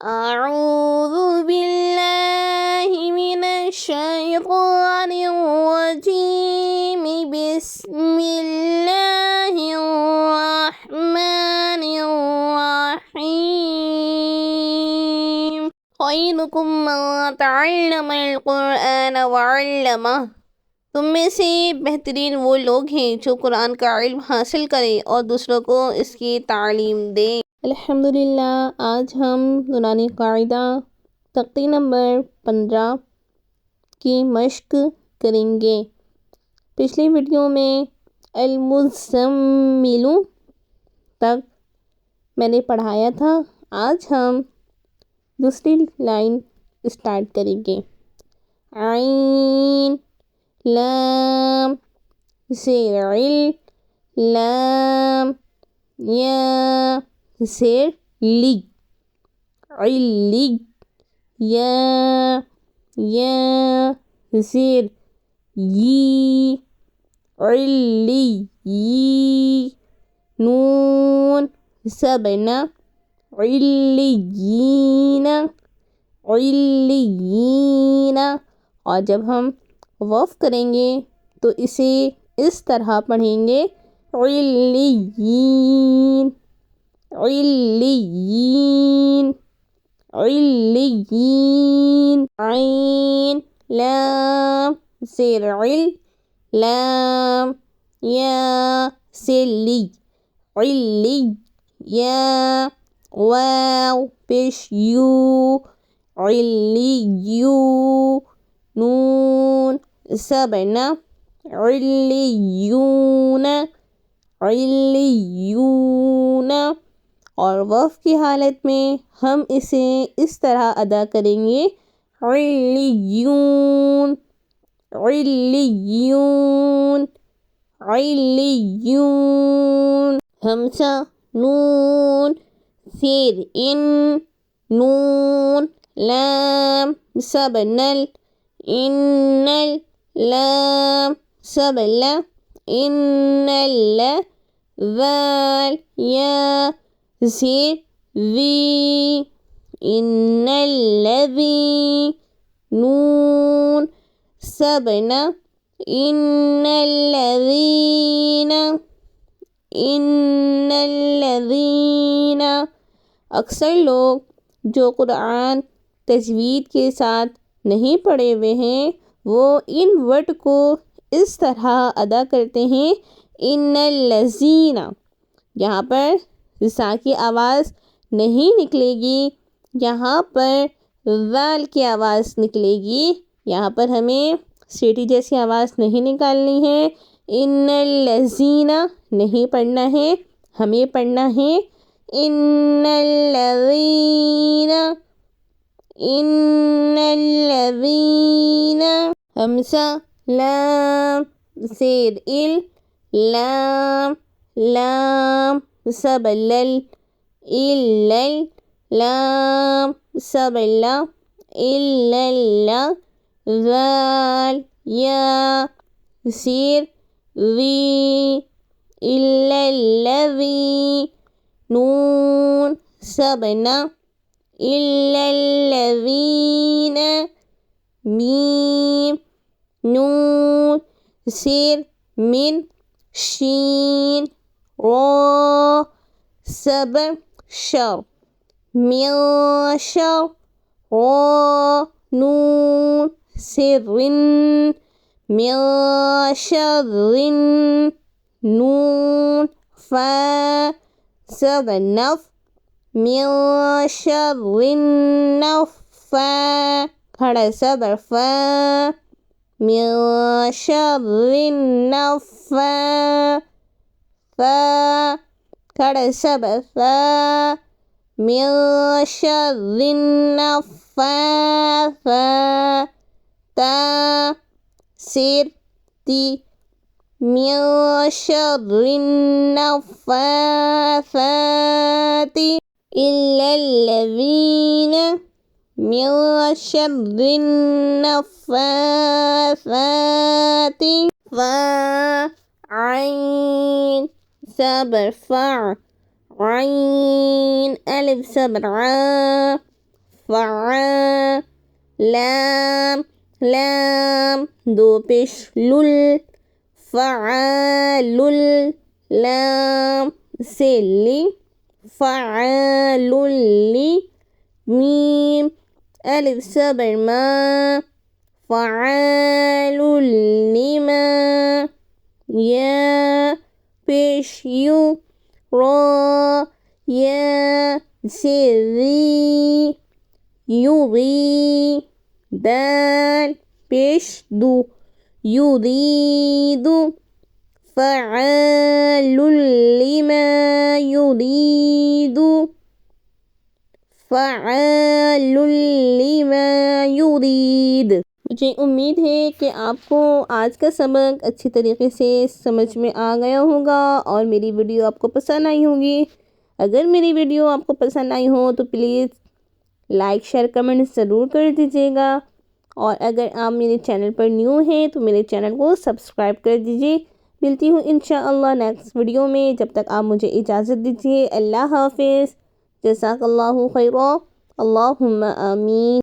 أعوذ بالله من الشيطان الرجيم بسم الله الرحمن الرحيم خيركم من تعلم القرآن وعلمه تم میں سے بہترین وہ لوگ ہیں جو قرآن کا علم حاصل کریں اور دوسروں کو اس کی تعلیم دیں۔ الحمدللہ آج ہم نورانی قاعدہ تختی نمبر 15 کی مشق کریں گے۔ پچھلی ویڈیو میں المزمل تک میں نے پڑھایا تھا، آج ہم دوسری لائن اسٹارٹ کریں گے۔ عین لام زیر عل لام یا زیر لی علی یا زیر یی علی یی نون سبنا علیین علیین، اور جب ہم وقف کریں گے تو اسے اس طرح پڑھیں گے علیین علیین علیین۔ عین لام زیر عل لام یا زیر لی علی یا واو پیش یو علییو نون سبنا علییون علییون، اور وقف کی حالت میں ہم اسے اس طرح ادا کریں گے علییون علییون علییون۔ ہمزہ نون زیر ان نون لام سبنل انل لام سبلا انل ذال یا زیر وی ان الذی نون سبنا ان الذین ان الذین۔ اکثر لوگ جو قرآن تجوید کے ساتھ نہیں پڑھے ہوئے ہیں وہ ان ورڈ کو اس طرح ادا کرتے ہیں ان الذین، یہاں پر زا کی آواز نہیں نکلے گی، یہاں پر ذال کی آواز نکلے گی، یہاں پر ہمیں سیٹی جیسی آواز نہیں نکالنی ہے، ان الذین نہیں پڑھنا ہے، ہمیں پڑھنا ہے ان الذین ان الذین۔ ہمزہ لام زیر ال لام لام سبلل الل لام سبلا الل ذال یا زیر وی الا الذی نون سبنا الا الذین میم نون زیر من شین را سبع شر من شر را نون سر من شر نون فا سبع نف من شر النفا کھڑا سبع فا من شر النفا فا کھڑا سبع فا من شر النفاثا تا سیر تی من شر النفاثات إلا الذين من شر النفاثات فا عين سبع فع عين ألف سبع لام لام دو پیش لل فعال لام سے لی فعال لی میم الف زبر ما فعال لما یا پیش یو را یا سے ری یوغی دال پیش دو یرید فعال لما یرید فعال لما یرید۔ مجھے امید ہے کہ آپ کو آج کا سبق اچھی طریقے سے سمجھ میں آ گیا ہوگا اور میری ویڈیو آپ کو پسند آئی ہوگی۔ اگر میری ویڈیو آپ کو پسند آئی ہو تو پلیز لائک شیئر کمنٹ ضرور کر دیجیے گا، اور اگر آپ میرے چینل پر نیو ہیں تو میرے چینل کو سبسکرائب کر دیجیے۔ ملتی ہوں انشاءاللہ نیکسٹ ویڈیو میں، جب تک آپ مجھے اجازت دیجیے۔ اللہ حافظ، جزاک اللہ خیرا، اللہم آمین۔